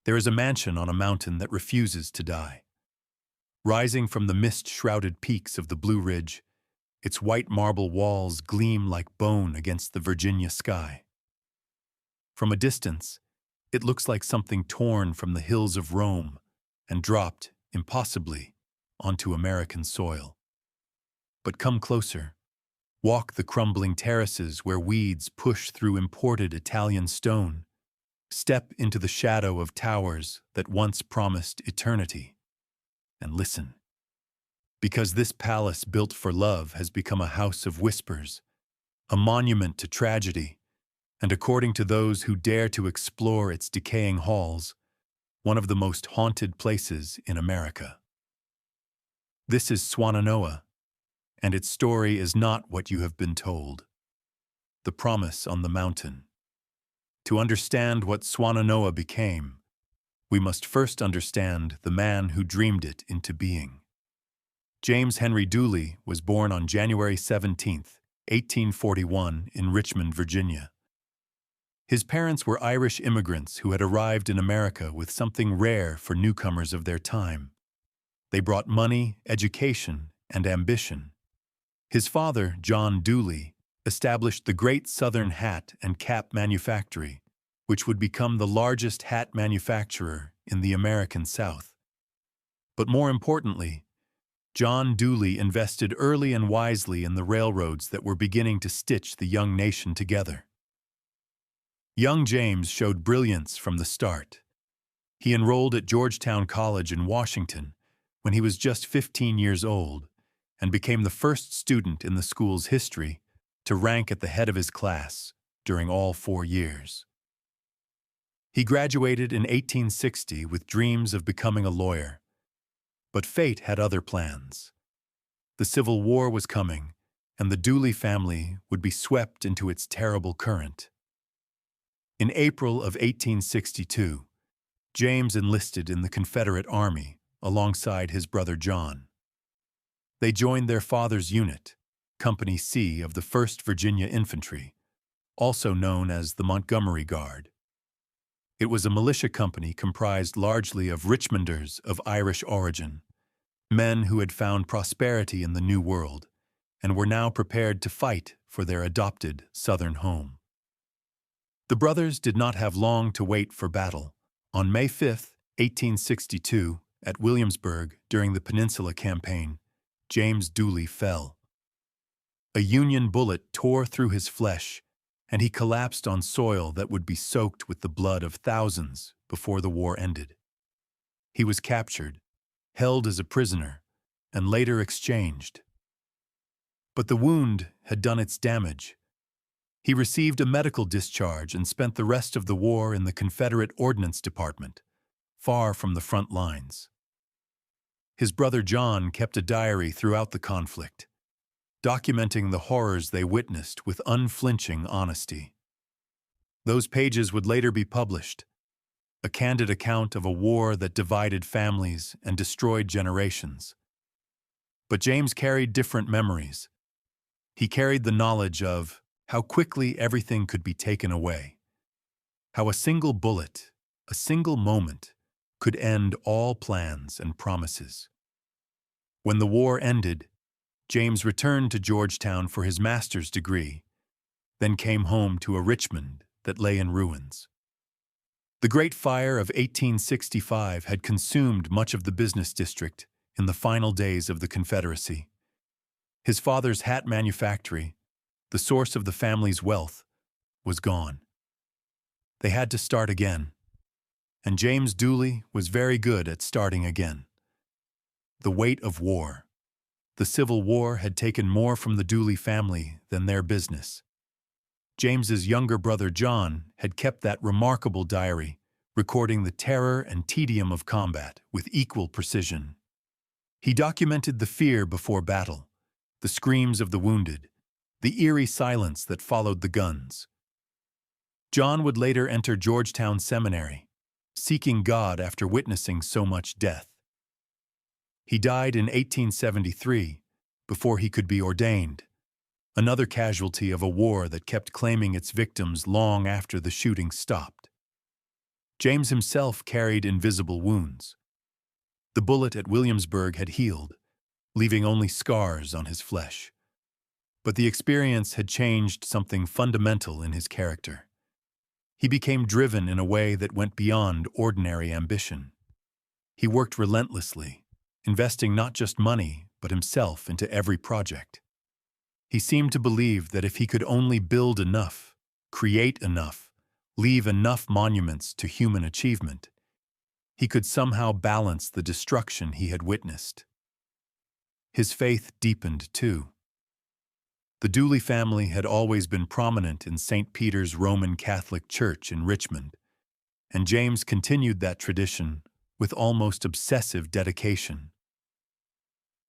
There is a mansion on a mountain that refuses to die. Rising from the mist-shrouded peaks of the Blue Ridge, its white marble walls gleam like bone against the Virginia sky. From a distance, it looks like something torn from the hills of Rome and dropped, impossibly, onto American soil. But come closer. Walk the crumbling terraces where weeds push through imported Italian stone. Step into the shadow of towers that once promised eternity. And listen. Because this palace built for love has become a house of whispers, a monument to tragedy, and according to those who dare to explore its decaying halls, one of the most haunted places in America. This is Swannanoa, and its story is not what you have been told. The Promise on the Mountain. To understand what Swannanoa became, we must first understand the man who dreamed it into being. James Henry Dooley was born on January 17, 1841, in Richmond, Virginia. His parents were Irish immigrants who had arrived in America with something rare for newcomers of their time. They brought money, education, and ambition. His father, John Dooley, established the Great Southern Hat and Cap Manufactory, which would become the largest hat manufacturer in the American South. But more importantly, John Dooley invested early and wisely in the railroads that were beginning to stitch the young nation together. Young James showed brilliance from the start. He enrolled at Georgetown College in Washington when he was just 15 years old and became the first student in the school's history to rank at the head of his class during all 4 years. He graduated in 1860 with dreams of becoming a lawyer. But fate had other plans. The Civil War was coming, and the Dooley family would be swept into its terrible current. In April of 1862, James enlisted in the Confederate Army alongside his brother John. They joined their father's unit, Company C of the 1st Virginia Infantry, also known as the Montgomery Guard. It was a militia company comprised largely of Richmonders of Irish origin, men who had found prosperity in the New World and were now prepared to fight for their adopted Southern home. The brothers did not have long to wait for battle. On May 5, 1862, at Williamsburg during the Peninsula Campaign, James Dooley fell. A Union bullet tore through his flesh, and he collapsed on soil that would be soaked with the blood of thousands before the war ended. He was captured, held as a prisoner, and later exchanged. But the wound had done its damage. He received a medical discharge and spent the rest of the war in the Confederate Ordnance Department, far from the front lines. His brother John kept a diary throughout the conflict, documenting the horrors they witnessed with unflinching honesty. Those pages would later be published, a candid account of a war that divided families and destroyed generations. But James carried different memories. He carried the knowledge of how quickly everything could be taken away, how a single bullet, a single moment, could end all plans and promises. When the war ended, James returned to Georgetown for his master's degree, then came home to a Richmond that lay in ruins. The Great Fire of 1865 had consumed much of the business district in the final days of the Confederacy. His father's hat manufactory, the source of the family's wealth, was gone. They had to start again, and James Dooley was very good at starting again. The weight of war. The Civil War had taken more from the Dooley family than their business. James's younger brother John had kept that remarkable diary, recording the terror and tedium of combat with equal precision. He documented the fear before battle, the screams of the wounded, the eerie silence that followed the guns. John would later enter Georgetown Seminary, seeking God after witnessing so much death. He died in 1873, before he could be ordained, another casualty of a war that kept claiming its victims long after the shooting stopped. James himself carried invisible wounds. The bullet at Williamsburg had healed, leaving only scars on his flesh. But the experience had changed something fundamental in his character. He became driven in a way that went beyond ordinary ambition. He worked relentlessly, investing not just money, but himself into every project. He seemed to believe that if he could only build enough, create enough, leave enough monuments to human achievement, he could somehow balance the destruction he had witnessed. His faith deepened, too. The Dooley family had always been prominent in St. Peter's Roman Catholic Church in Richmond, and James continued that tradition with almost obsessive dedication.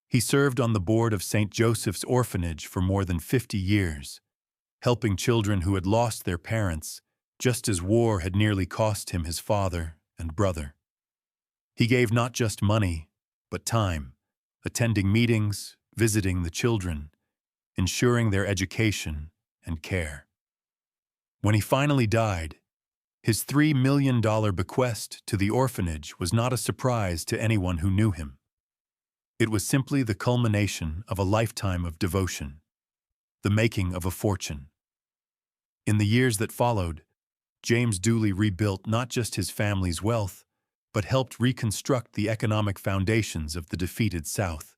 He served on the board of St. Joseph's Orphanage for more than 50 years, helping children who had lost their parents, just as war had nearly cost him his father and brother. He gave not just money, but time, attending meetings, visiting the children, ensuring their education and care. When he finally died, his $3 million bequest to the orphanage was not a surprise to anyone who knew him. It was simply the culmination of a lifetime of devotion, the making of a fortune. In the years that followed, James Dooley rebuilt not just his family's wealth, but helped reconstruct the economic foundations of the defeated South.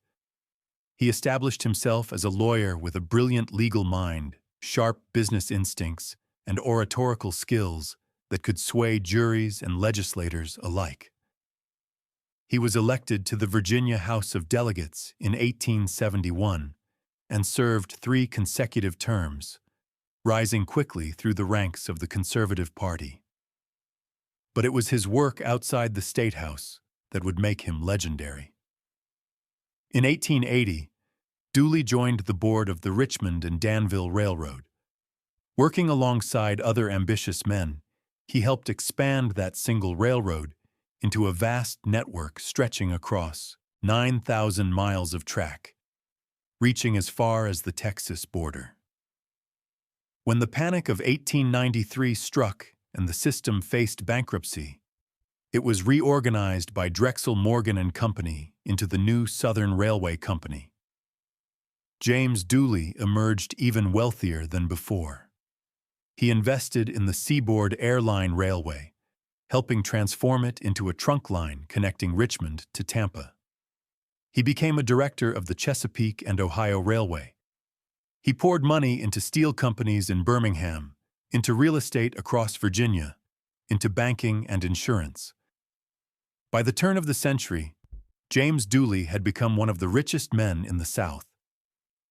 He established himself as a lawyer with a brilliant legal mind, sharp business instincts, and oratorical skills that could sway juries and legislators alike. He was elected to the Virginia House of Delegates in 1871 and served 3 consecutive terms, rising quickly through the ranks of the Conservative Party. But it was his work outside the State House that would make him legendary. In 1880, Dooley joined the board of the Richmond and Danville Railroad. Working alongside other ambitious men, he helped expand that single railroad into a vast network stretching across 9,000 miles of track, reaching as far as the Texas border. When the Panic of 1893 struck and the system faced bankruptcy, it was reorganized by Drexel Morgan and Company into the new Southern Railway Company. James Dooley emerged even wealthier than before. He invested in the Seaboard Airline Railway, helping transform it into a trunk line connecting Richmond to Tampa. He became a director of the Chesapeake and Ohio Railway. He poured money into steel companies in Birmingham, into real estate across Virginia, into banking and insurance. By the turn of the century, James Dooley had become one of the richest men in the South.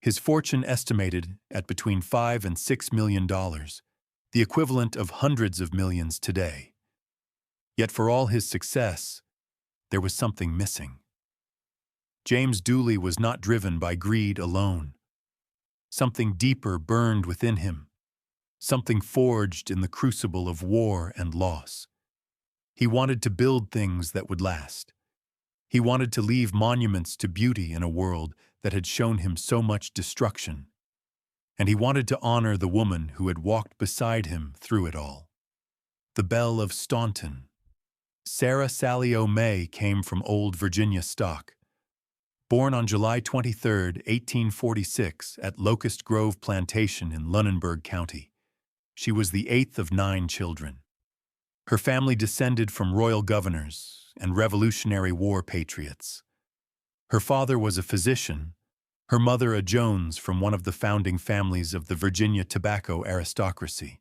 His fortune estimated at between $5 and $6 million, the equivalent of hundreds of millions today. Yet for all his success, there was something missing. James Dooley was not driven by greed alone. Something deeper burned within him, something forged in the crucible of war and loss. He wanted to build things that would last. He wanted to leave monuments to beauty in a world that had shown him so much destruction. And he wanted to honor the woman who had walked beside him through it all. The Belle of Staunton. Sarah Sally O'May came from Old Virginia stock. Born on July 23, 1846, at Locust Grove Plantation in Lunenburg County, she was the 8th of 9 children. Her family descended from royal governors and Revolutionary War patriots. Her father was a physician, her mother a Jones from one of the founding families of the Virginia tobacco aristocracy.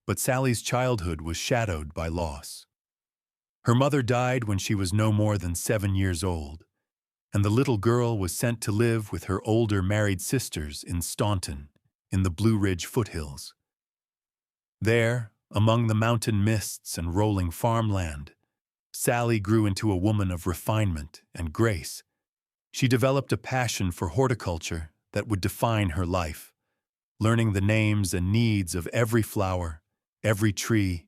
But Sally's childhood was shadowed by loss. Her mother died when she was no more than 7 years old, and the little girl was sent to live with her older married sisters in Staunton, in the Blue Ridge foothills. There, among the mountain mists and rolling farmland, Sally grew into a woman of refinement and grace. She developed a passion for horticulture that would define her life, learning the names and needs of every flower, every tree,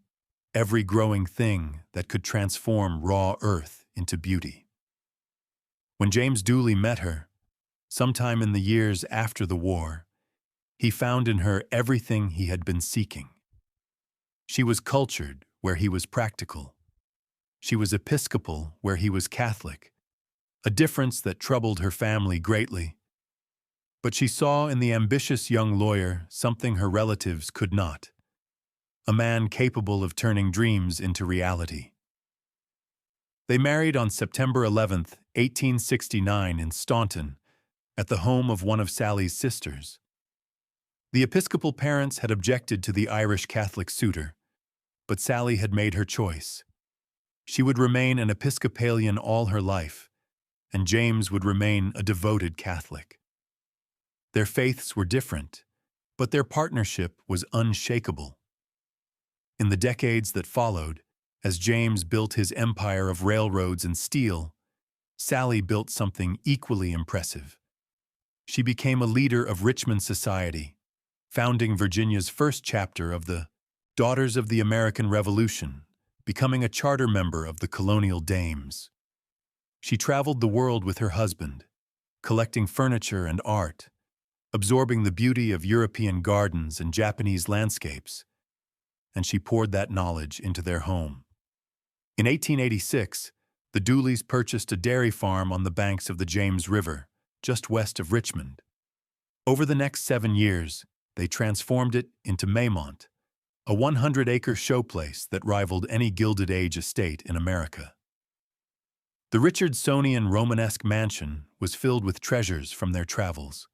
every growing thing that could transform raw earth into beauty. When James Dooley met her, sometime in the years after the war, he found in her everything he had been seeking. She was cultured, where he was practical. She was Episcopal, where he was Catholic, a difference that troubled her family greatly. But she saw in the ambitious young lawyer something her relatives could not, a man capable of turning dreams into reality. They married on September 11th, 1869 in Staunton, at the home of one of Sally's sisters. The Episcopal parents had objected to the Irish Catholic suitor, but Sally had made her choice. She would remain an Episcopalian all her life, and James would remain a devoted Catholic. Their faiths were different, but their partnership was unshakable. In the decades that followed, as James built his empire of railroads and steel, Sally built something equally impressive. She became a leader of Richmond society, founding Virginia's first chapter of the Daughters of the American Revolution, becoming a charter member of the Colonial Dames. She traveled the world with her husband, collecting furniture and art, absorbing the beauty of European gardens and Japanese landscapes, and she poured that knowledge into their home. In 1886, the Dooleys purchased a dairy farm on the banks of the James River, just west of Richmond. Over the next 7 years, they transformed it into Maymont, a 100-acre showplace that rivaled any Gilded Age estate in America. The Richardsonian Romanesque mansion was filled with treasures from their travels.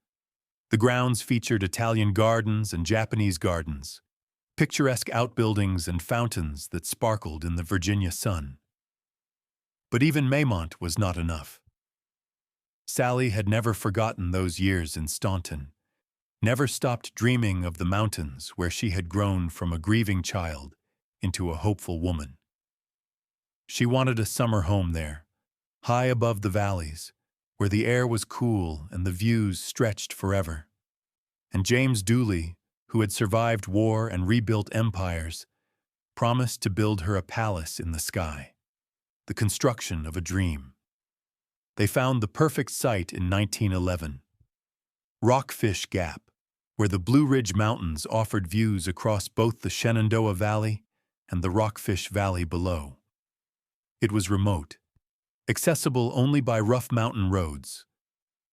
The grounds featured Italian gardens and Japanese gardens, picturesque outbuildings and fountains that sparkled in the Virginia sun. But even Maymont was not enough. Sally had never forgotten those years in Staunton, never stopped dreaming of the mountains where she had grown from a grieving child into a hopeful woman. She wanted a summer home there, high above the valleys, where the air was cool and the views stretched forever. And James Dooley, who had survived war and rebuilt empires, promised to build her a palace in the sky, the construction of a dream. They found the perfect site in 1911, Rockfish Gap, where the Blue Ridge Mountains offered views across both the Shenandoah Valley and the Rockfish Valley below. It was remote, accessible only by rough mountain roads.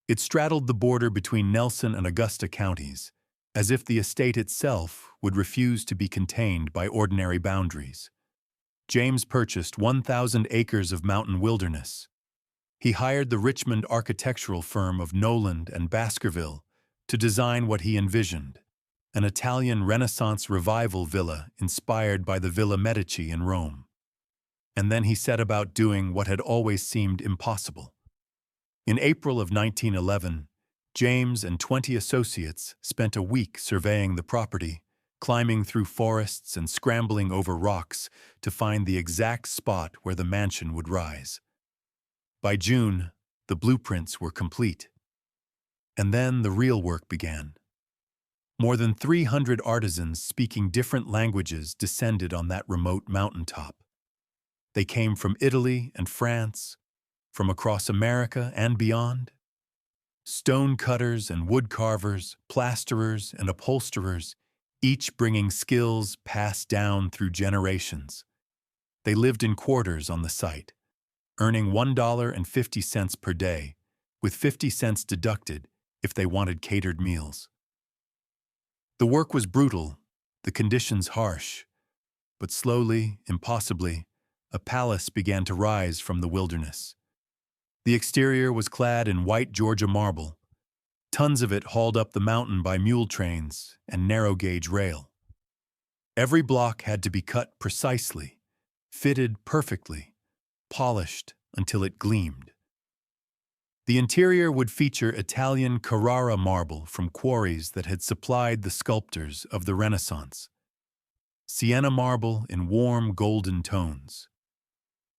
It straddled the border between Nelson and Augusta counties, as if the estate itself would refuse to be contained by ordinary boundaries. James purchased 1,000 acres of mountain wilderness. He hired the Richmond architectural firm of Noland and Baskerville to design what he envisioned, an Italian Renaissance revival villa inspired by the Villa Medici in Rome. And then he set about doing what had always seemed impossible. In April of 1911, James and 20 associates spent a week surveying the property, climbing through forests and scrambling over rocks to find the exact spot where the mansion would rise. By June, the blueprints were complete. And then the real work began. More than 300 artisans speaking different languages descended on that remote mountaintop. They came from Italy and France, from across America and beyond. Stone cutters and wood carvers, plasterers and upholsterers, each bringing skills passed down through generations. They lived in quarters on the site, earning $1.50 per day, with 50 cents deducted if they wanted catered meals. The work was brutal, the conditions harsh, but slowly, impossibly, a palace began to rise from the wilderness. The exterior was clad in white Georgia marble, tons of it hauled up the mountain by mule trains and narrow-gauge rail. Every block had to be cut precisely, fitted perfectly, polished until it gleamed. The interior would feature Italian Carrara marble from quarries that had supplied the sculptors of the Renaissance, sienna marble in warm golden tones,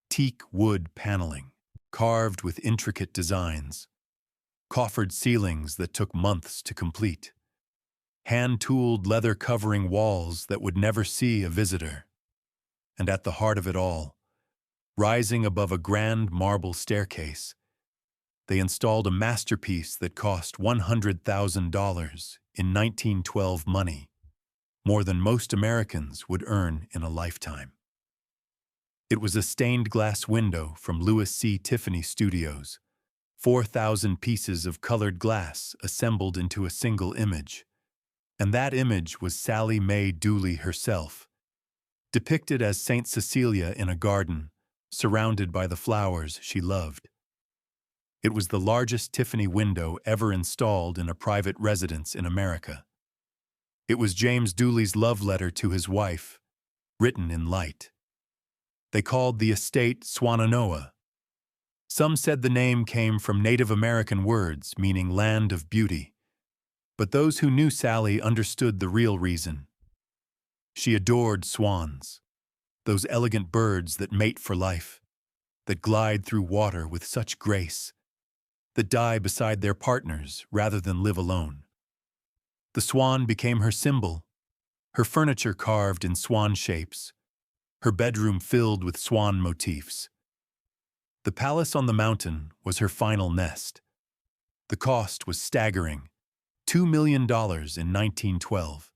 teak wood paneling, carved with intricate designs, coffered ceilings that took months to complete, hand-tooled leather-covering walls that would never see a visitor. And at the heart of it all, rising above a grand marble staircase, they installed a masterpiece that cost $100,000 in 1912 money, more than most Americans would earn in a lifetime. It was a stained glass window from Louis C. Tiffany Studios, 4,000 pieces of colored glass assembled into a single image. And that image was Sally Mae Dooley herself, depicted as Saint Cecilia in a garden, surrounded by the flowers she loved. It was the largest Tiffany window ever installed in a private residence in America. It was James Dooley's love letter to his wife, written in light. They called the estate Swannanoa. Some said the name came from Native American words meaning land of beauty, but those who knew Sally understood the real reason. She adored swans, those elegant birds that mate for life, that glide through water with such grace, that die beside their partners rather than live alone. The swan became her symbol, her furniture carved in swan shapes, her bedroom filled with swan motifs. The palace on the mountain was her final nest. The cost was staggering, $2 million in 1912,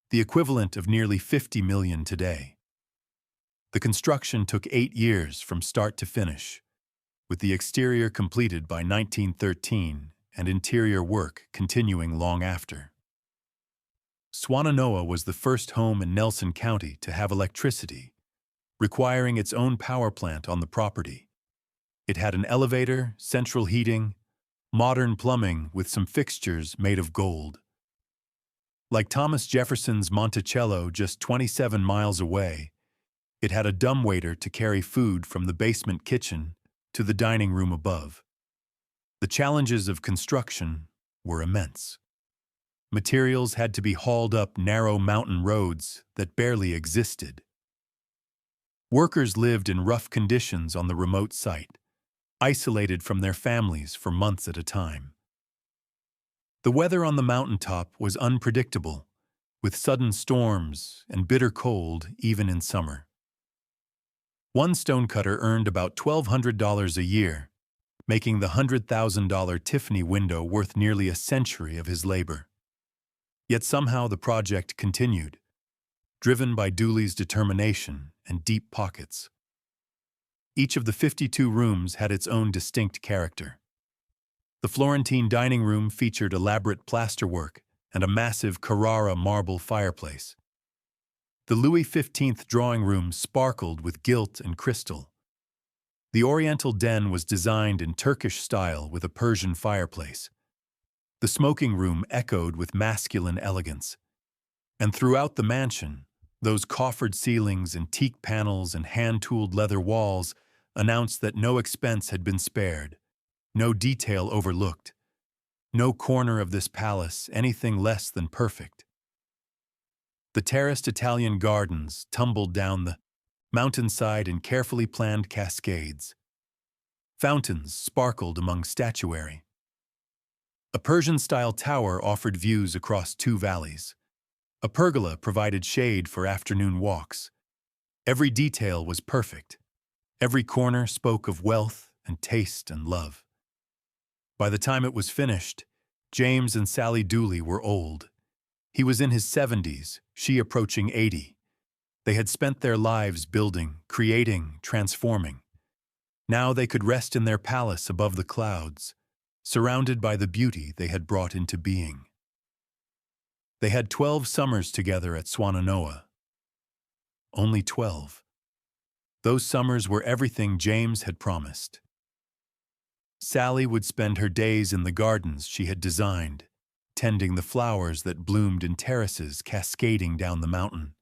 the equivalent of nearly $50 million today. The construction took 8 years from start to finish, with the exterior completed by 1913 and interior work continuing long after. Swannanoa was the first home in Nelson County to have electricity, requiring its own power plant on the property. It had an elevator, central heating, modern plumbing with some fixtures made of gold. Like Thomas Jefferson's Monticello just 27 miles away, it had a dumbwaiter to carry food from the basement kitchen to the dining room above. The challenges of construction were immense. Materials had to be hauled up narrow mountain roads that barely existed. Workers lived in rough conditions on the remote site, isolated from their families for months at a time. The weather on the mountaintop was unpredictable, with sudden storms and bitter cold even in summer. One stonecutter earned about $1,200 a year, making the $100,000 Tiffany window worth nearly a century of his labor. Yet somehow the project continued, driven by Dooley's determination and deep pockets. Each of the 52 rooms had its own distinct character. The Florentine dining room featured elaborate plasterwork and a massive Carrara marble fireplace. The Louis XV drawing room sparkled with gilt and crystal. The Oriental den was designed in Turkish style with a Persian fireplace. The smoking room echoed with masculine elegance. And throughout the mansion, those coffered ceilings and teak panels and hand-tooled leather walls announced that no expense had been spared, no detail overlooked, no corner of this palace anything less than perfect. The terraced Italian gardens tumbled down the mountainside in carefully planned cascades. Fountains sparkled among statuary. A Persian-style tower offered views across 2 valleys. A pergola provided shade for afternoon walks. Every detail was perfect. Every corner spoke of wealth and taste and love. By the time it was finished, James and Sally Dooley were old. He was in his 70s, she approaching 80. They had spent their lives building, creating, transforming. Now they could rest in their palace above the clouds, surrounded by the beauty they had brought into being. They had 12 summers together at Swannanoa. Only 12. Those summers were everything James had promised. Sally would spend her days in the gardens she had designed, tending the flowers that bloomed in terraces cascading down the mountain.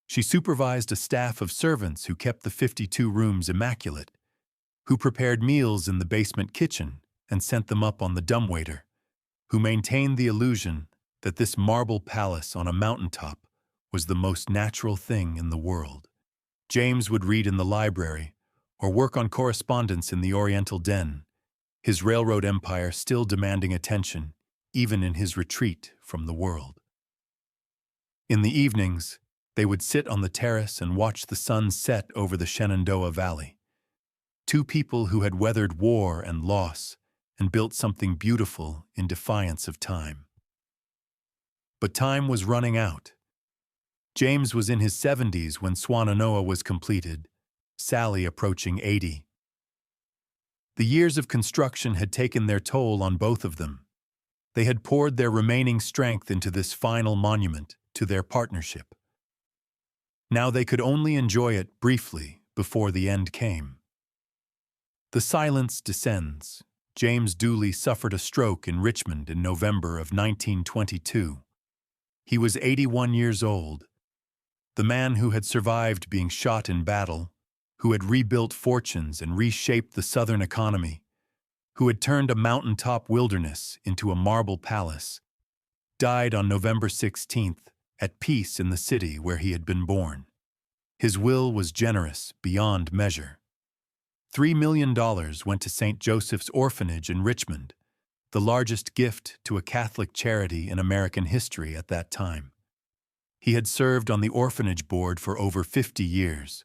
She supervised a staff of servants who kept the 52 rooms immaculate, who prepared meals in the basement kitchen and sent them up on the dumbwaiter, who maintained the illusion that this marble palace on a mountaintop was the most natural thing in the world. James would read in the library or work on correspondence in the Oriental den, his railroad empire still demanding attention, even in his retreat from the world. In the evenings, they would sit on the terrace and watch the sun set over the Shenandoah Valley. 2 people who had weathered war and loss and built something beautiful in defiance of time. But time was running out. James was in his 70s when Swannanoa was completed, Sally approaching 80. The years of construction had taken their toll on both of them. They had poured their remaining strength into this final monument to their partnership. Now they could only enjoy it briefly before the end came. The silence descends. James Dooley suffered a stroke in Richmond in November of 1922. He was 81 years old. The man who had survived being shot in battle, who had rebuilt fortunes and reshaped the Southern economy, who had turned a mountaintop wilderness into a marble palace, died on November 16th, at peace in the city where he had been born. His will was generous beyond measure. $3 million went to St. Joseph's Orphanage in Richmond, the largest gift to a Catholic charity in American history at that time. He had served on the orphanage board for over 50 years,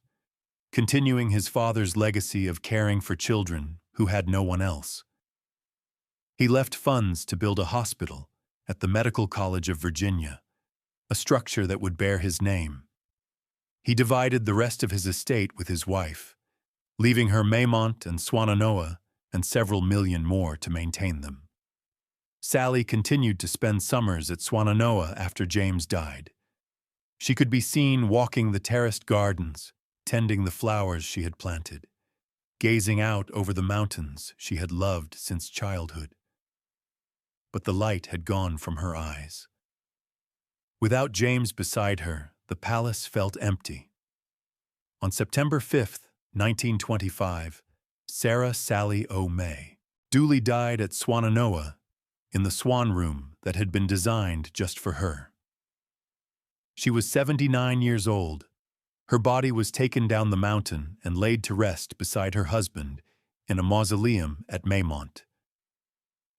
continuing his father's legacy of caring for children who had no one else. He left funds to build a hospital at the Medical College of Virginia, a structure that would bear his name. He divided the rest of his estate with his wife, leaving her Maymont and Swannanoa and several million more to maintain them. Sally continued to spend summers at Swannanoa after James died. She could be seen walking the terraced gardens, tending the flowers she had planted, gazing out over the mountains she had loved since childhood. But the light had gone from her eyes. Without James beside her, the palace felt empty. On September 5th, 1925, Sarah Sally O'May Dooley died at Swannanoa in the Swan Room that had been designed just for her. She was 79 years old. Her body was taken down the mountain and laid to rest beside her husband in a mausoleum at Maymont.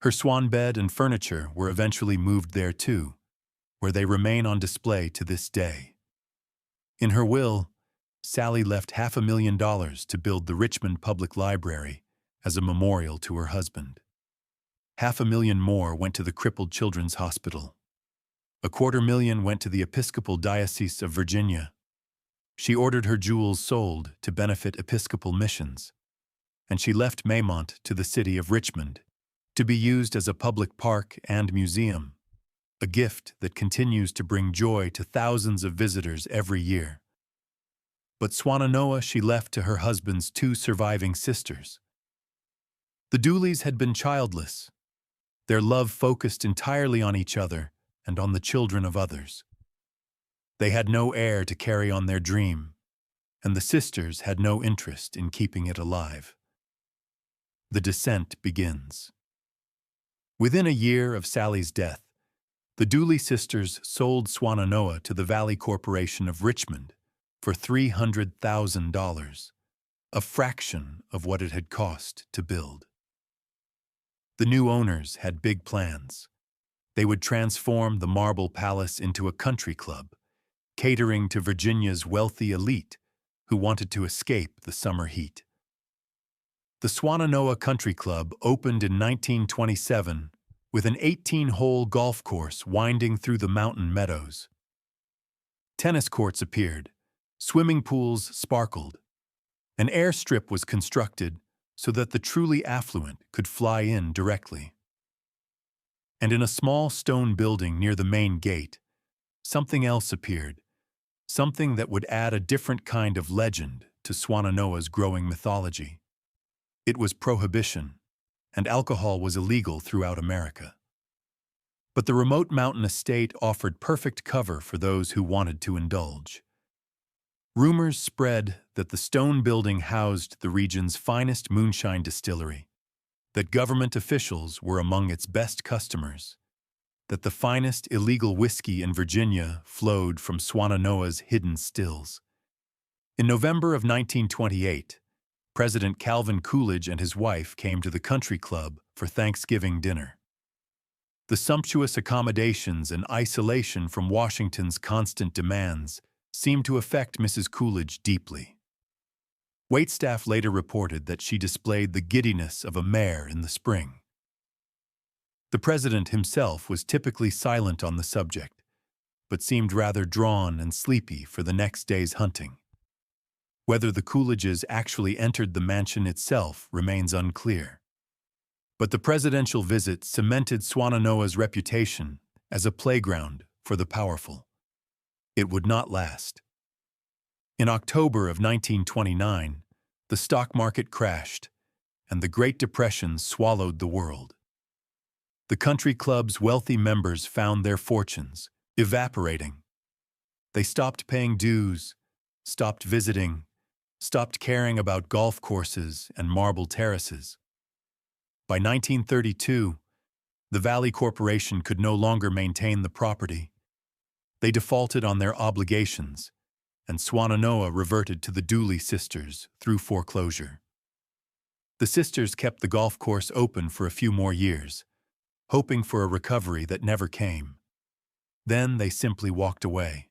Her swan bed and furniture were eventually moved there too, where they remain on display to this day. In her will, Sally left $500,000 to build the Richmond Public Library as a memorial to her husband. $500,000 more went to the Crippled Children's Hospital. $250,000 went to the Episcopal Diocese of Virginia. She ordered her jewels sold to benefit Episcopal missions, and she left Maymont to the city of Richmond to be used as a public park and museum, a gift that continues to bring joy to thousands of visitors every year. But Swannanoa she left to her husband's 2 surviving sisters. The Dooleys had been childless. Their love focused entirely on each other and on the children of others. They had no heir to carry on their dream, and the sisters had no interest in keeping it alive. The descent begins. Within a year of Sally's death, the Dooley sisters sold Swannanoa to the Valley Corporation of Richmond for $300,000, a fraction of what it had cost to build. The new owners had big plans. They would transform the Marble Palace into a country club, catering to Virginia's wealthy elite who wanted to escape the summer heat. The Swannanoa Country Club opened in 1927 with an 18-hole golf course winding through the mountain meadows. Tennis courts appeared, swimming pools sparkled. An airstrip was constructed so that the truly affluent could fly in directly. And in a small stone building near the main gate, something else appeared, something that would add a different kind of legend to Swannanoa's growing mythology. It was prohibition, and alcohol was illegal throughout America. But the remote mountain estate offered perfect cover for those who wanted to indulge. Rumors spread that the stone building housed the region's finest moonshine distillery, that government officials were among its best customers, that the finest illegal whiskey in Virginia flowed from Swannanoa's hidden stills. In November of 1928, President Calvin Coolidge and his wife came to the country club for Thanksgiving dinner. The sumptuous accommodations and isolation from Washington's constant demands seemed to affect Mrs. Coolidge deeply. Waitstaff later reported that she displayed the giddiness of a mare in the spring. The president himself was typically silent on the subject, but seemed rather drawn and sleepy for the next day's hunting. Whether the Coolidges actually entered the mansion itself remains unclear. But the presidential visit cemented Swannanoa's reputation as a playground for the powerful. It would not last. In October of 1929, the stock market crashed, and the Great Depression swallowed the world. The country club's wealthy members found their fortunes evaporating. They stopped paying dues, stopped visiting, stopped caring about golf courses and marble terraces. By 1932, the Valley Corporation could no longer maintain the property. They defaulted on their obligations, and Swannanoa reverted to the Dooley sisters through foreclosure. The sisters kept the golf course open for a few more years, hoping for a recovery that never came. Then they simply walked away.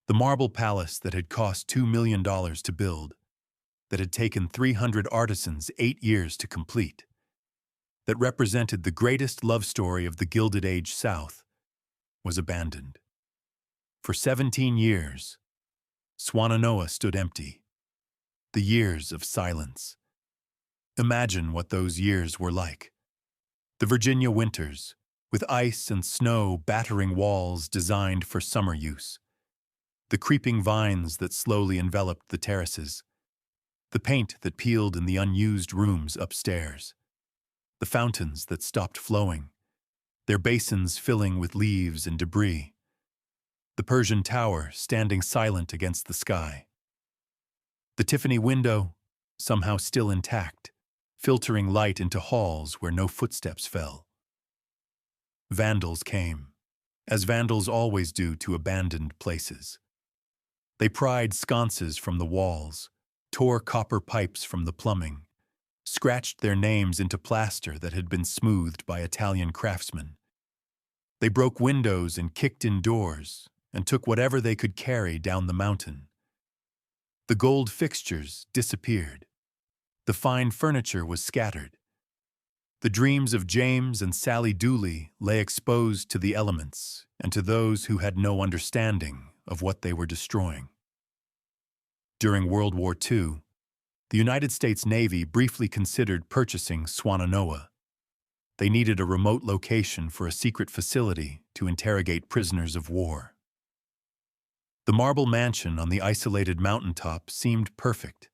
The marble palace that had cost $2 million to build, that had taken 300 artisans 8 years to complete, that represented the greatest love story of the Gilded Age South, was abandoned. For 17 years, Swannanoa stood empty. The years of silence. Imagine what those years were like. The Virginia winters, with ice and snow battering walls designed for summer use. The creeping vines that slowly enveloped the terraces. The paint that peeled in the unused rooms upstairs. The fountains that stopped flowing, their basins filling with leaves and debris. The Persian tower standing silent against the sky. The Tiffany window, somehow still intact, filtering light into halls where no footsteps fell. Vandals came, as vandals always do to abandoned places. They pried sconces from the walls, tore copper pipes from the plumbing, scratched their names into plaster that had been smoothed by Italian craftsmen. They broke windows and kicked in doors, and took whatever they could carry down the mountain. The gold fixtures disappeared. The fine furniture was scattered. The dreams of James and Sally Dooley lay exposed to the elements and to those who had no understanding of what they were destroying. During World War II, the United States Navy briefly considered purchasing Swannanoa. They needed a remote location for a secret facility to interrogate prisoners of war. The marble mansion on the isolated mountaintop seemed perfect.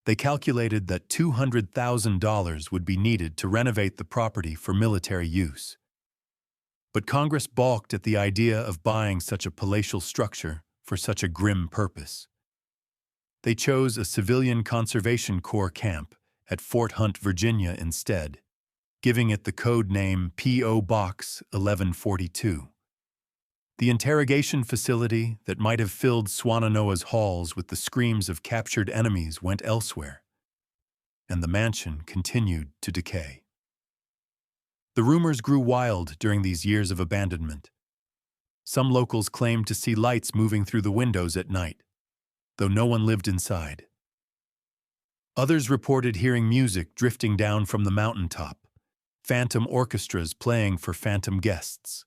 They calculated that $200,000 would be needed to renovate the property for military use. But Congress balked at the idea of buying such a palatial structure for such a grim purpose. They chose a civilian conservation corps camp at Fort Hunt, Virginia instead, giving it the code name P.O. Box 1142. The interrogation facility that might have filled Swannanoa's halls with the screams of captured enemies went elsewhere, and the mansion continued to decay. The rumors grew wild during these years of abandonment. Some locals claimed to see lights moving through the windows at night, though no one lived inside. Others reported hearing music drifting down from the mountaintop, phantom orchestras playing for phantom guests.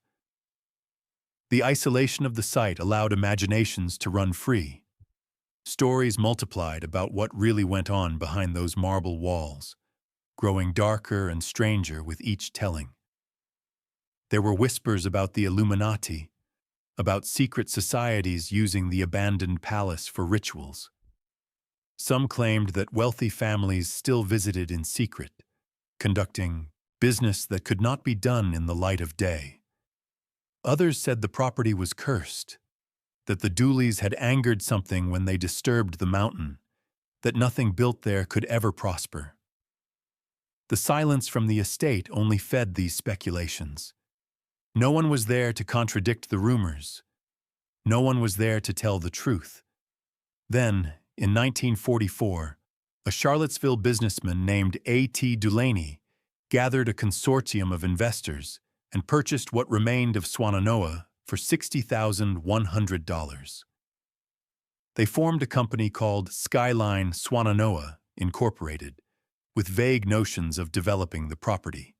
The isolation of the site allowed imaginations to run free. Stories multiplied about what really went on behind those marble walls, growing darker and stranger with each telling. There were whispers about the Illuminati, about secret societies using the abandoned palace for rituals. Some claimed that wealthy families still visited in secret, conducting business that could not be done in the light of day. Others said the property was cursed, that the Dooleys had angered something when they disturbed the mountain, that nothing built there could ever prosper. The silence from the estate only fed these speculations. No one was there to contradict the rumors. No one was there to tell the truth. Then, in 1944, a Charlottesville businessman named A.T. Dulaney gathered a consortium of investors and purchased what remained of Swannanoa for $60,100. They formed a company called Skyline Swannanoa, Incorporated, with vague notions of developing the property.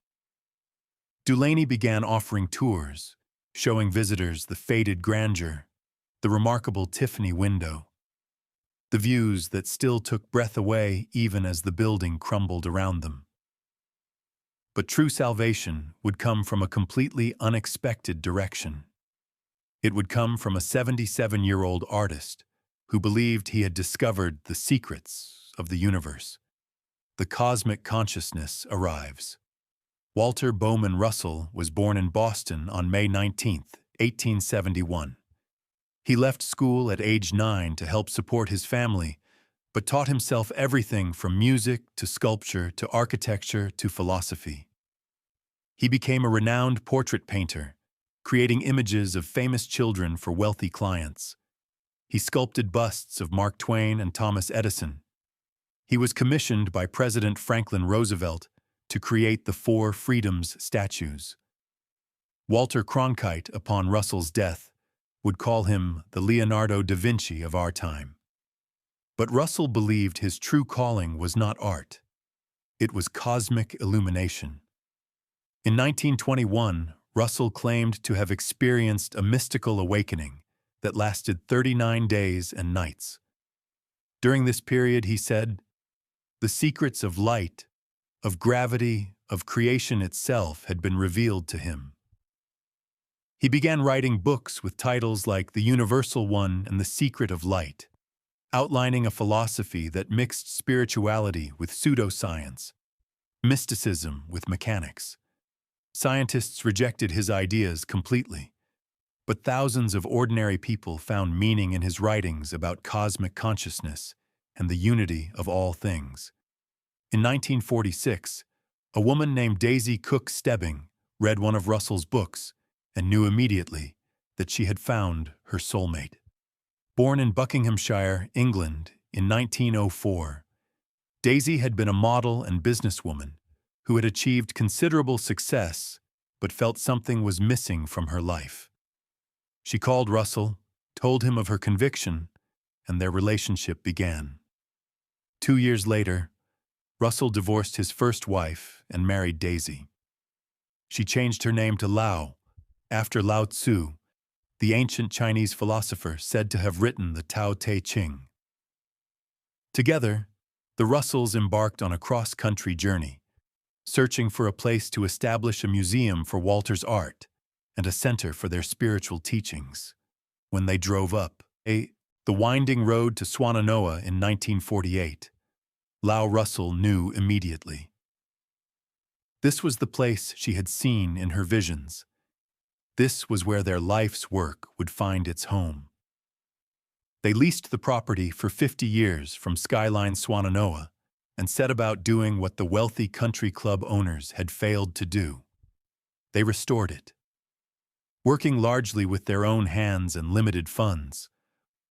Dulaney began offering tours, showing visitors the faded grandeur, the remarkable Tiffany window. the views that still took breath away even as the building crumbled around them. But true salvation would come from a completely unexpected direction. It would come from a 77-year-old artist who believed he had discovered the secrets of the universe. The cosmic consciousness arrives. Walter Bowman Russell was born in Boston on May 19, 1871. He left school at age 9 to help support his family, but taught himself everything from music to sculpture to architecture to philosophy. He became a renowned portrait painter, creating images of famous children for wealthy clients. He sculpted busts of Mark Twain and Thomas Edison. He was commissioned by President Franklin Roosevelt to create the 4 Freedoms statues. Walter Cronkite, upon Russell's death, would call him the Leonardo da Vinci of our time. But Russell believed his true calling was not art. It was cosmic illumination. In 1921, Russell claimed to have experienced a mystical awakening that lasted 39 days and nights. During this period, he said, "The secrets of light, of gravity, of creation itself had been revealed to him." He began writing books with titles like The Universal One and The Secret of Light, outlining a philosophy that mixed spirituality with pseudoscience, mysticism with mechanics. Scientists rejected his ideas completely, but thousands of ordinary people found meaning in his writings about cosmic consciousness and the unity of all things. In 1946, a woman named Daisy Cook Stebbing read one of Russell's books and knew immediately that she had found her soulmate. Born in Buckinghamshire, England, in 1904, Daisy had been a model and businesswoman who had achieved considerable success but felt something was missing from her life. She called Russell, told him of her conviction, and their relationship began. 2 years later, Russell divorced his first wife and married Daisy. She changed her name to Lao, after Lao Tzu, the ancient Chinese philosopher said to have written the Tao Te Ching. Together, the Russells embarked on a cross-country journey, searching for a place to establish a museum for Walter's art and a center for their spiritual teachings. When they drove up the winding road to Swannanoa in 1948, Lao Russell knew immediately. This was the place she had seen in her visions. This was where their life's work would find its home. They leased the property for 50 years from Skyline Swannanoa and set about doing what the wealthy country club owners had failed to do. They restored it. Working largely with their own hands and limited funds,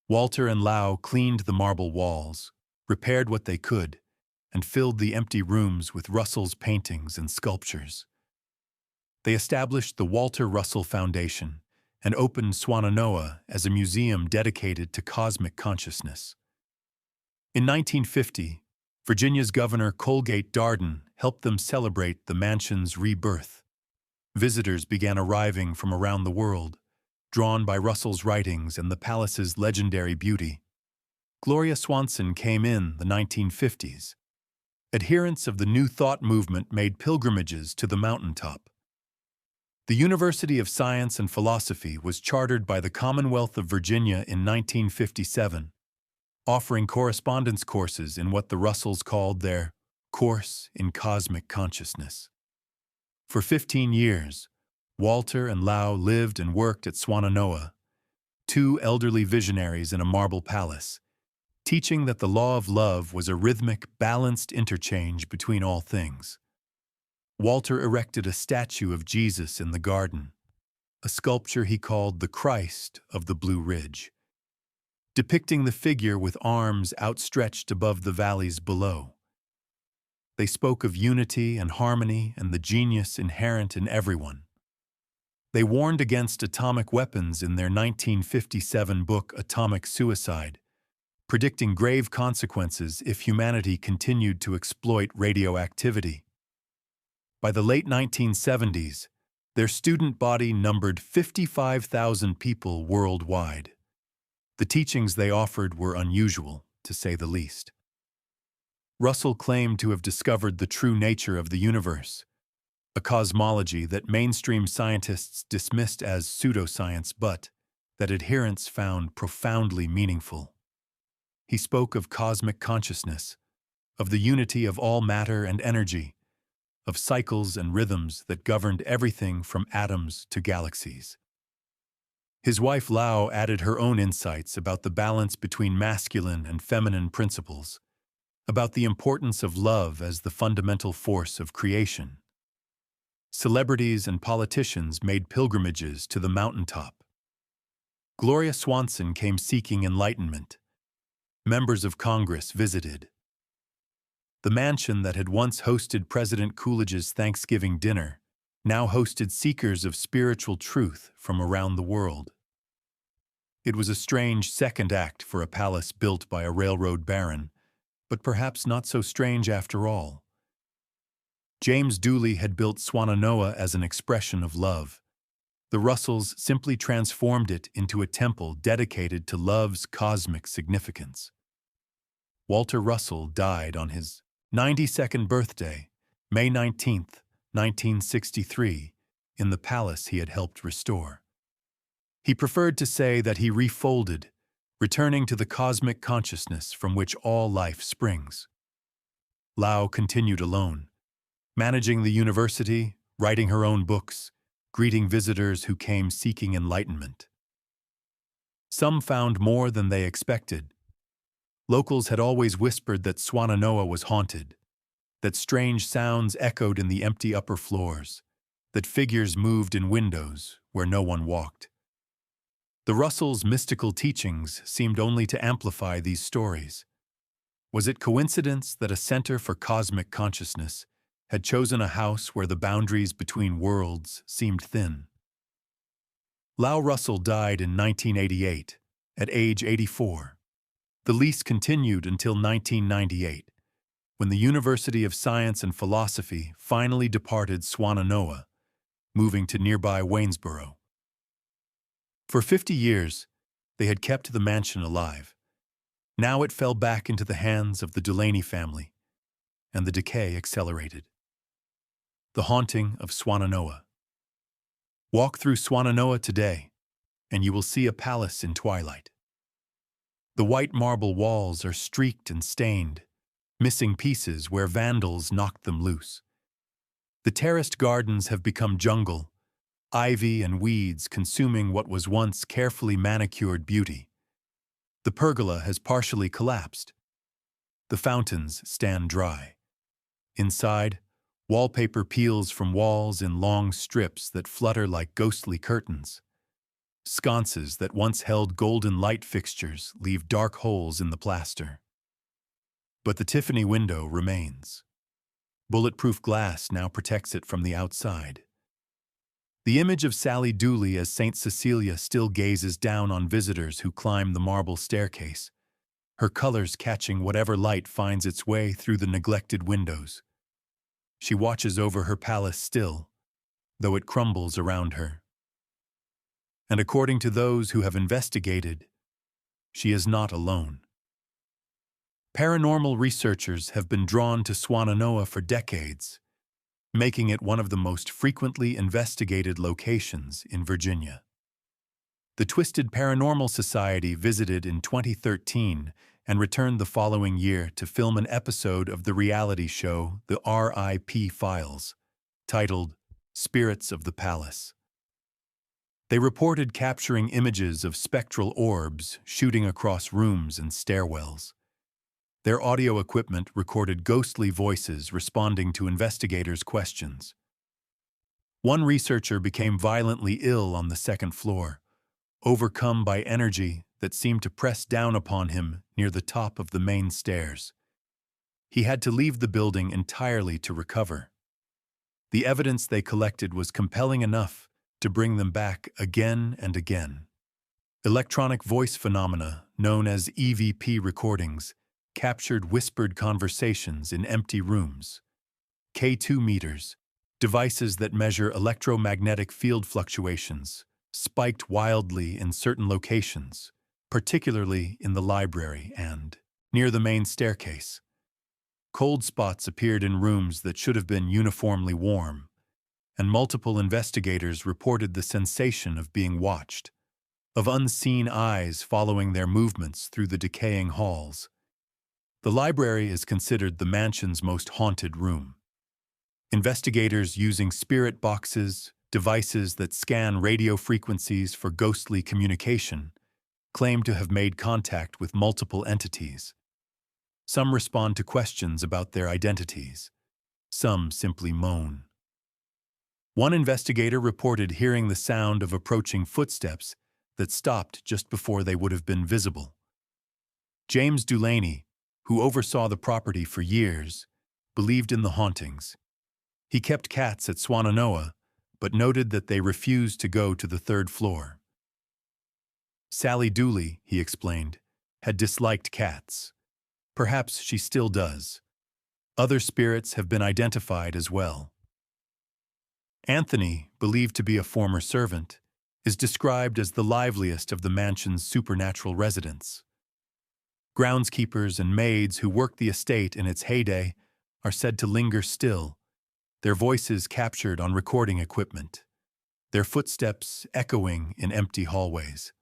Walter and Lau cleaned the marble walls, repaired what they could, and filled the empty rooms with Russell's paintings and sculptures. They established the Walter Russell Foundation and opened Swannanoa as a museum dedicated to cosmic consciousness. In 1950, Virginia's Governor Colgate Darden helped them celebrate the mansion's rebirth. Visitors began arriving from around the world, drawn by Russell's writings and the palace's legendary beauty. Gloria Swanson came in the 1950s. Adherents of the New Thought movement made pilgrimages to the mountaintop. The University of Science and Philosophy was chartered by the Commonwealth of Virginia in 1957, offering correspondence courses in what the Russells called their Course in Cosmic Consciousness. For 15 years, Walter and Lau lived and worked at Swannanoa, 2 elderly visionaries in a marble palace, teaching that the law of love was a rhythmic, balanced interchange between all things. Walter erected a statue of Jesus in the garden, a sculpture he called the Christ of the Blue Ridge, depicting the figure with arms outstretched above the valleys below. They spoke of unity and harmony and the genius inherent in everyone. They warned against atomic weapons in their 1957 book Atomic Suicide, predicting grave consequences if humanity continued to exploit radioactivity. By the late 1970s, their student body numbered 55,000 people worldwide. The teachings they offered were unusual. to say the least. Russell claimed to have discovered the true nature of the universe, a cosmology that mainstream scientists dismissed as pseudoscience but that adherents found profoundly meaningful. He spoke of cosmic consciousness, of the unity of all matter and energy, of cycles and rhythms that governed everything from atoms to galaxies. His wife Lau added her own insights about the balance between masculine and feminine principles, about the importance of love as the fundamental force of creation. Celebrities and politicians made pilgrimages to the mountaintop. Gloria Swanson came seeking enlightenment. Members of Congress visited. The mansion that had once hosted President Coolidge's Thanksgiving dinner now hosted seekers of spiritual truth from around the world. It was a strange second act for a palace built by a railroad baron, but perhaps not so strange after all. James Dooley had built Swannanoa as an expression of love. The Russells simply transformed it into a temple dedicated to love's cosmic significance. Walter Russell died on his 92nd birthday, May 19, 1963, in the palace he had helped restore. He preferred to say that he refolded, returning to the cosmic consciousness from which all life springs. Lau continued alone, managing the university, writing her own books, greeting visitors who came seeking enlightenment. Some found more than they expected. Locals had always whispered that Swannanoa was haunted, that strange sounds echoed in the empty upper floors, that figures moved in windows where no one walked. The Russells' mystical teachings seemed only to amplify these stories. Was it coincidence that a center for cosmic consciousness had chosen a house where the boundaries between worlds seemed thin? Lau Russell died in 1988, at age 84. The lease continued until 1998, when the University of Science and Philosophy finally departed Swannanoa, moving to nearby Waynesboro. For 50 years, they had kept the mansion alive. Now it fell back into the hands of the Delaney family, and the decay accelerated. The haunting of Swannanoa. Walk through Swannanoa today, and you will see a palace in twilight. The white marble walls are streaked and stained, missing pieces where vandals knocked them loose. The terraced gardens have become jungle, ivy and weeds consuming what was once carefully manicured beauty. The pergola has partially collapsed. The fountains stand dry. Inside, wallpaper peels from walls in long strips that flutter like ghostly curtains. Sconces that once held golden light fixtures leave dark holes in the plaster. But the Tiffany window remains. Bulletproof glass now protects it from the outside. The image of Sally Dooley as St. Cecilia still gazes down on visitors who climb the marble staircase, her colors catching whatever light finds its way through the neglected windows. She watches over her palace still, though it crumbles around her. And according to those who have investigated, she is not alone. Paranormal researchers have been drawn to Swannanoa for decades, making it one of the most frequently investigated locations in Virginia. The Twisted Paranormal Society visited in 2013 and returned the following year to film an episode of the reality show The R.I.P. Files, titled Spirits of the Palace. They reported capturing images of spectral orbs shooting across rooms and stairwells. Their audio equipment recorded ghostly voices responding to investigators' questions. One researcher became violently ill on the second floor, overcome by energy that seemed to press down upon him near the top of the main stairs. He had to leave the building entirely to recover. The evidence they collected was compelling enough to bring them back again and again. Electronic voice phenomena, known as EVP recordings, captured whispered conversations in empty rooms. K2 meters, devices that measure electromagnetic field fluctuations, spiked wildly in certain locations, particularly in the library and near the main staircase. Cold spots appeared in rooms that should have been uniformly warm, and multiple investigators reported the sensation of being watched, of unseen eyes following their movements through the decaying halls. The library is considered the mansion's most haunted room. Investigators using spirit boxes, devices that scan radio frequencies for ghostly communication, claim to have made contact with multiple entities. Some respond to questions about their identities. Some simply moan. One investigator reported hearing the sound of approaching footsteps that stopped just before they would have been visible. James Dooley, who oversaw the property for years, believed in the hauntings. He kept cats at Swannanoa, but noted that they refused to go to the third floor. Sally Dooley, he explained, had disliked cats. Perhaps she still does. Other spirits have been identified as well. Anthony, believed to be a former servant, is described as the liveliest of the mansion's supernatural residents. Groundskeepers and maids who worked the estate in its heyday are said to linger still, their voices captured on recording equipment, their footsteps echoing in empty hallways.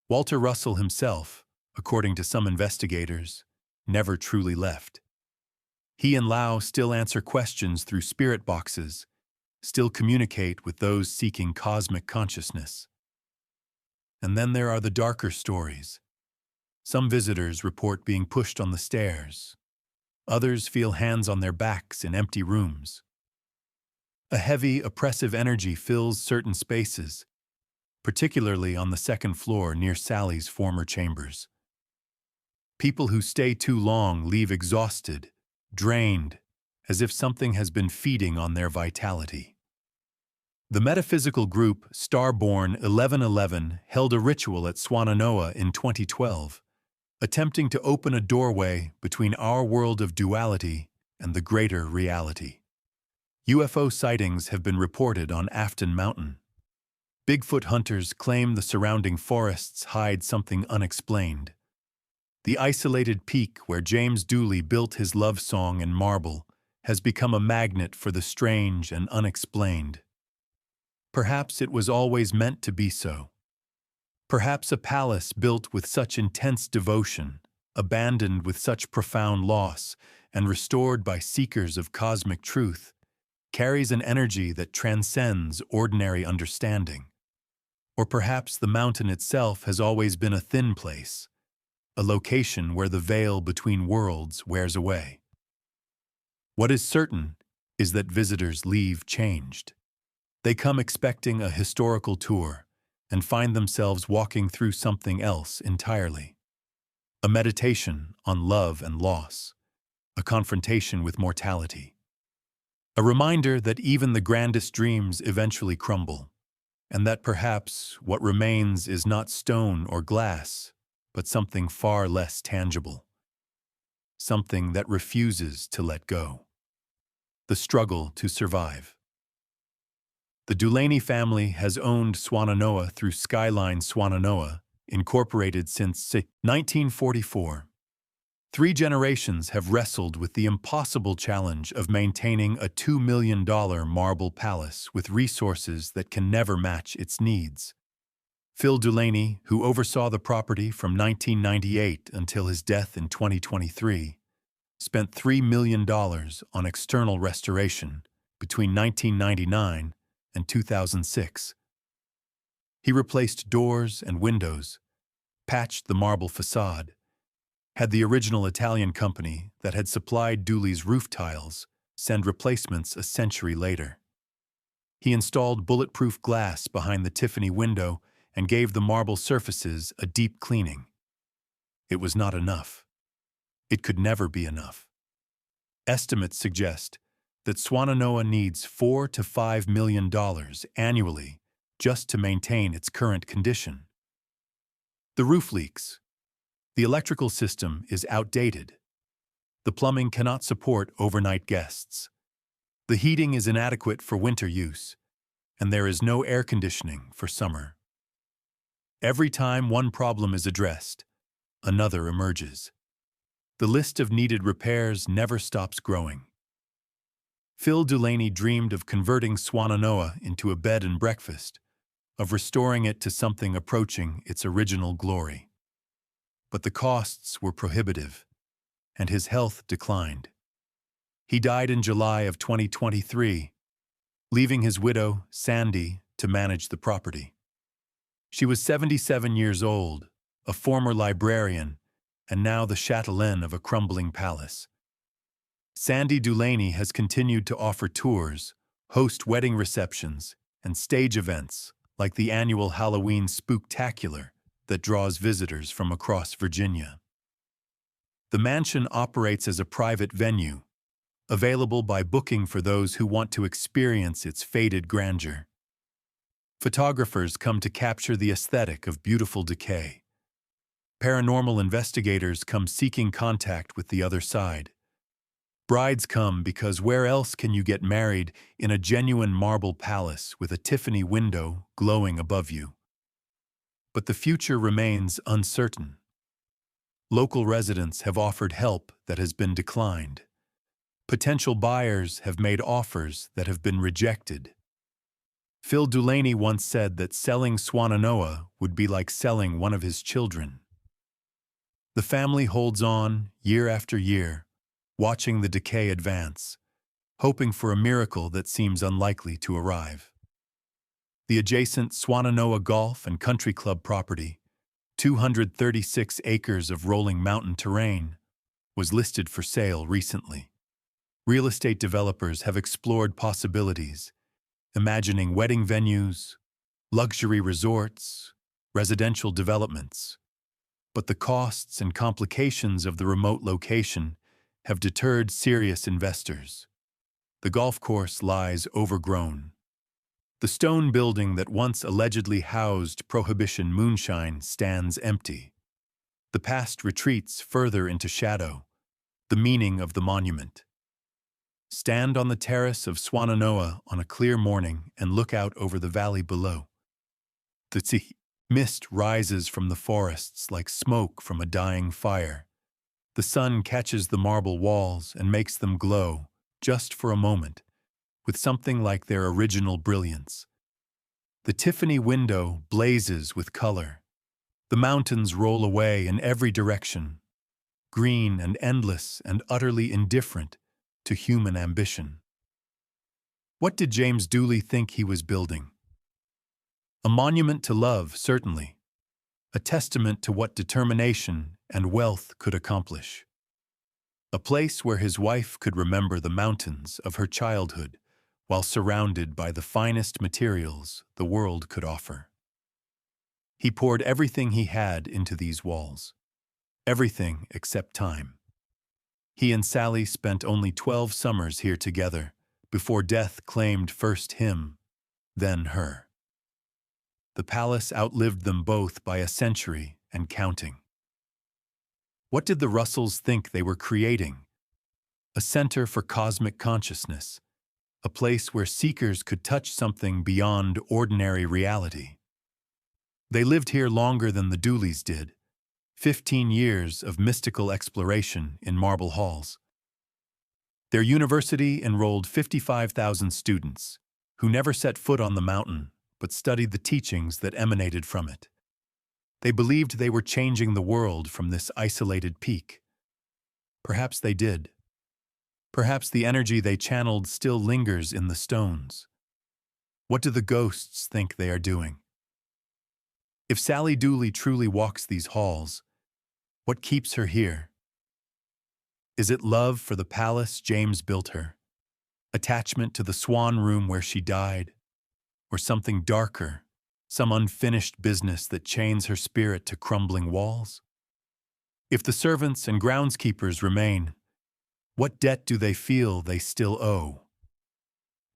Walter Russell himself, according to some investigators, never truly left. He and Lau still answer questions through spirit boxes, still communicate with those seeking cosmic consciousness. And then there are the darker stories. Some visitors report being pushed on the stairs. Others feel hands on their backs in empty rooms. A heavy, oppressive energy fills certain spaces, particularly on the second floor near Sally's former chambers. People who stay too long leave exhausted, drained, as if something has been feeding on their vitality. The metaphysical group Starborn 1111 held a ritual at Swannanoa in 2012, attempting to open a doorway between our world of duality and the greater reality. UFO sightings have been reported on Afton Mountain. Bigfoot hunters claim the surrounding forests hide something unexplained. The isolated peak where James Dooley built his love song in marble has become a magnet for the strange and unexplained. Perhaps it was always meant to be so. Perhaps a palace built with such intense devotion, abandoned with such profound loss, and restored by seekers of cosmic truth, carries an energy that transcends ordinary understanding. Or perhaps the mountain itself has always been a thin place, a location where the veil between worlds wears away. What is certain is that visitors leave changed. They come expecting a historical tour and find themselves walking through something else entirely. A meditation on love and loss, a confrontation with mortality. A reminder that even the grandest dreams eventually crumble, and that perhaps what remains is not stone or glass, but something far less tangible. Something that refuses to let go. The struggle to survive. The Dooley family has owned Swannanoa through Skyline Swannanoa, incorporated since 1944. 3 generations have wrestled with the impossible challenge of maintaining a $2 million marble palace with resources that can never match its needs. Phil Dooley, who oversaw the property from 1998 until his death in 2023, spent $3 million on external restoration between 1999 and 2006. He replaced doors and windows, patched the marble facade, had the original Italian company that had supplied Dooley's roof tiles send replacements a century later. He installed bulletproof glass behind the Tiffany window and gave the marble surfaces a deep cleaning. It was not enough. It could never be enough. Estimates suggest that Swannanoa needs $4 to $5 million annually just to maintain its current condition. The roof leaks. The electrical system is outdated. The plumbing cannot support overnight guests. The heating is inadequate for winter use, and there is no air conditioning for summer. Every time one problem is addressed, another emerges. The list of needed repairs never stops growing. Phil Delaney dreamed of converting Swannanoa into a bed and breakfast, of restoring it to something approaching its original glory. But the costs were prohibitive, and his health declined. He died in July of 2023, leaving his widow, Sandy, to manage the property. She was 77 years old, a former librarian, and now the chatelaine of a crumbling palace. Sandy Delaney has continued to offer tours, host wedding receptions, and stage events like the annual Halloween Spooktacular that draws visitors from across Virginia. The mansion operates as a private venue, available by booking for those who want to experience its faded grandeur. Photographers come to capture the aesthetic of beautiful Decay. Paranormal investigators come seeking contact with the other side. Brides come because where else can you get married in a genuine marble palace with a Tiffany window glowing above you? But the future remains uncertain. Local residents have offered help that has been declined. Potential buyers have made offers that have been rejected. Phil Delaney once said that selling Swannanoa would be like selling one of his children. The family holds on year after year, watching the decay advance, hoping for a miracle that seems unlikely to arrive. The adjacent Swannanoa Golf and Country Club property, 236 acres of rolling mountain terrain, was listed for sale recently. Real estate developers have explored possibilities, imagining wedding venues, luxury resorts, residential developments. But the costs and complications of the remote location have deterred serious investors. The golf course lies overgrown. The stone building that once allegedly housed Prohibition moonshine stands empty. The past retreats further into shadow, the meaning of the monument. Stand on the terrace of Swannanoa on a clear morning and look out over the valley below. The mist rises from the forests like smoke from a dying fire. The sun catches the marble walls and makes them glow, just for a moment, with something like their original brilliance. The Tiffany window blazes with color. The mountains roll away in every direction, green and endless and utterly indifferent to human ambition. What did James Dooley think he was building? A monument to love, certainly. A testament to what determination and wealth could accomplish. A place where his wife could remember the mountains of her childhood while surrounded by the finest materials the world could offer. He poured everything he had into these walls. Everything except time. He and Sally spent only 12 summers here together before death claimed first him, then her. The palace outlived them both by a century and counting. What did the Russells think they were creating? A center for cosmic consciousness, a place where seekers could touch something beyond ordinary reality. They lived here longer than the Dooleys did, 15 years of mystical exploration in marble halls. Their university enrolled 55,000 students, who never set foot on the mountain but studied the teachings that emanated from it. They believed they were changing the world from this isolated peak. Perhaps they did. Perhaps the energy they channeled still lingers in the stones. What do the ghosts think they are doing? If Sally Dooley truly walks these halls, what keeps her here? Is it love for the palace James built her? Attachment to the swan room where she died? Or something darker, some unfinished business that chains her spirit to crumbling walls? If the servants and groundskeepers remain, what debt do they feel they still owe?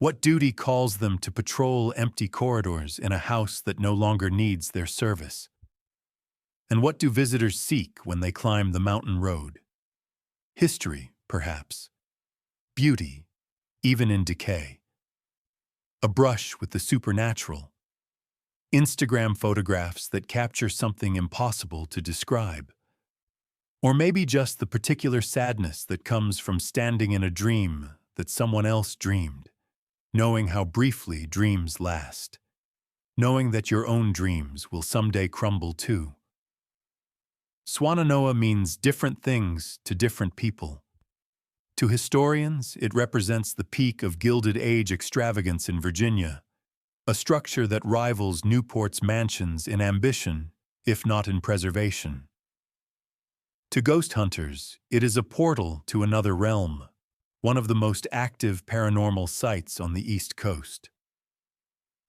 What duty calls them to patrol empty corridors in a house that no longer needs their service? And what do visitors seek when they climb the mountain road? History, perhaps. Beauty, even in decay. A brush with the supernatural. Instagram photographs that capture something impossible to describe. Or maybe just the particular sadness that comes from standing in a dream that someone else dreamed, knowing how briefly dreams last, knowing that your own dreams will someday crumble too. Swannanoa means different things to different people. To historians, it represents the peak of Gilded Age extravagance in Virginia, a structure that rivals Newport's mansions in ambition, if not in preservation. To ghost hunters, it is a portal to another realm, one of the most active paranormal sites on the East Coast.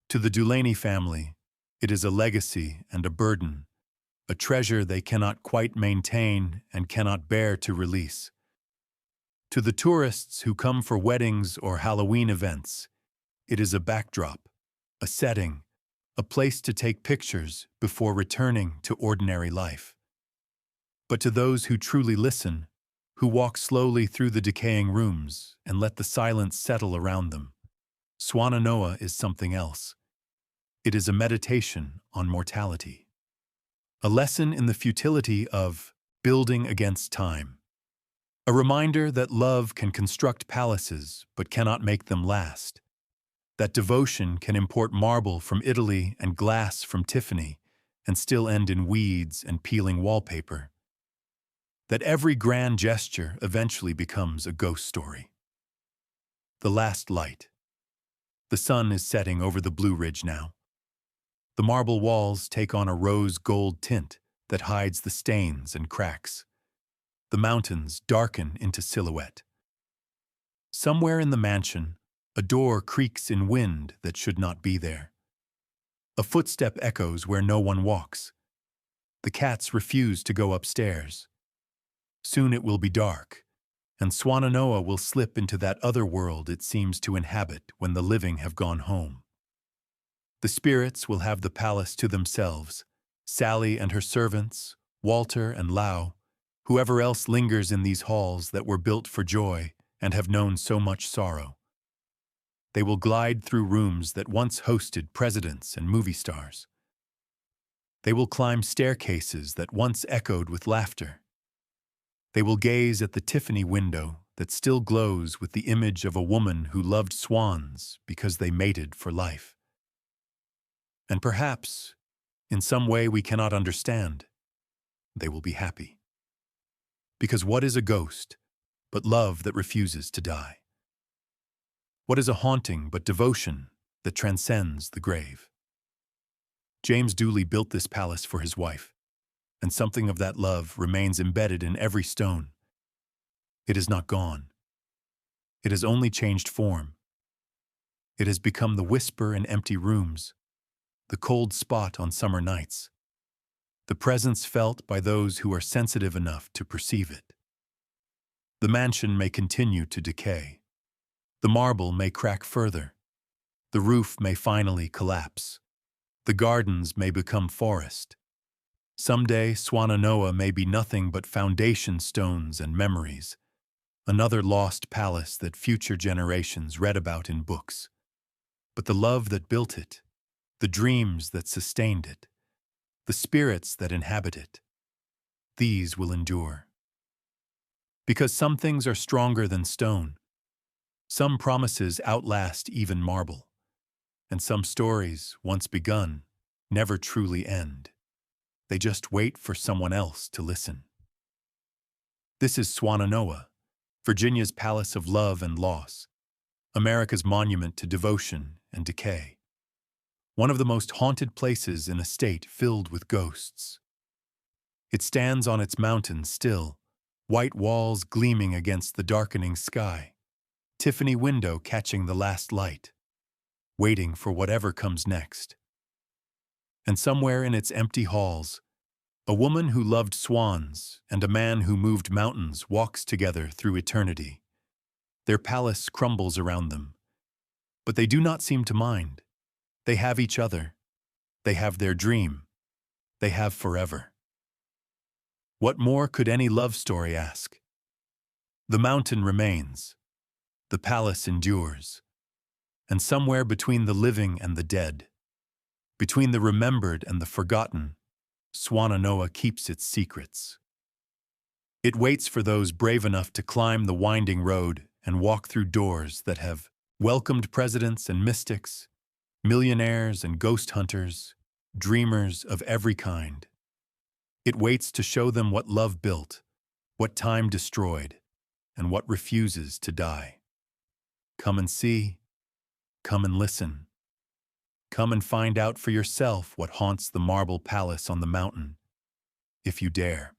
To the Dooley family, it is a legacy and a burden, a treasure they cannot quite maintain and cannot bear to release. To the tourists who come for weddings or Halloween events, it is a backdrop, a setting, a place to take pictures before returning to ordinary life. But to those who truly listen, who walk slowly through the decaying rooms and let the silence settle around them, Swannanoa is something else. It is a meditation on mortality. A lesson in the futility of building against time. A reminder that love can construct palaces but cannot make them last. That devotion can import marble from Italy and glass from Tiffany and still end in weeds and peeling wallpaper. That every grand gesture eventually becomes a ghost story. The last light. The sun is setting over the Blue Ridge now. The marble walls take on a rose-gold tint that hides the stains and cracks. The mountains darken into silhouette. Somewhere in the mansion, a door creaks in wind that should not be there. A footstep echoes where no one walks. The cats refuse to go upstairs. Soon it will be dark, and Swannanoa will slip into that other world it seems to inhabit when the living have gone home. The spirits will have the palace to themselves, Sally and her servants, Walter and Lau, whoever else lingers in these halls that were built for joy and have known so much sorrow. They will glide through rooms that once hosted presidents and movie stars. They will climb staircases that once echoed with laughter. They will gaze at the Tiffany window that still glows with the image of a woman who loved swans because they mated for life. And perhaps, in some way we cannot understand, they will be happy. Because what is a ghost but love that refuses to die? What is a haunting but devotion that transcends the grave? James Dooley built this palace for his wife, and something of that love remains embedded in every stone. It is not gone. It has only changed form. It has become the whisper in empty rooms, the cold spot on summer nights, the presence felt by those who are sensitive enough to perceive it. The mansion may continue to decay. The marble may crack further. The roof may finally collapse. The gardens may become forest. Someday, Swannanoa may be nothing but foundation stones and memories, another lost palace that future generations read about in books. But the love that built it, the dreams that sustained it, the spirits that inhabit it, these will endure. Because some things are stronger than stone, some promises outlast even marble, and some stories, once begun, never truly end. They just wait for someone else to listen. This is Swannanoa, Virginia's palace of love and loss, America's monument to devotion and decay. One of the most haunted places in a state filled with ghosts. It stands on its mountain still, white walls gleaming against the darkening sky, Tiffany window catching the last light, waiting for whatever comes next. And somewhere in its empty halls, a woman who loved swans and a man who moved mountains walks together through eternity. Their palace crumbles around them, but they do not seem to mind. They have each other. They have their dream. They have forever. What more could any love story ask? The mountain remains. The palace endures. And somewhere between the living and the dead, between the remembered and the forgotten, Swannanoa keeps its secrets. It waits for those brave enough to climb the winding road and walk through doors that have welcomed presidents and mystics, millionaires and ghost hunters, dreamers of every kind. It waits to show them what love built, what time destroyed, and what refuses to die. Come and see, come and listen. Come and find out for yourself what haunts the marble palace on the mountain, if you dare.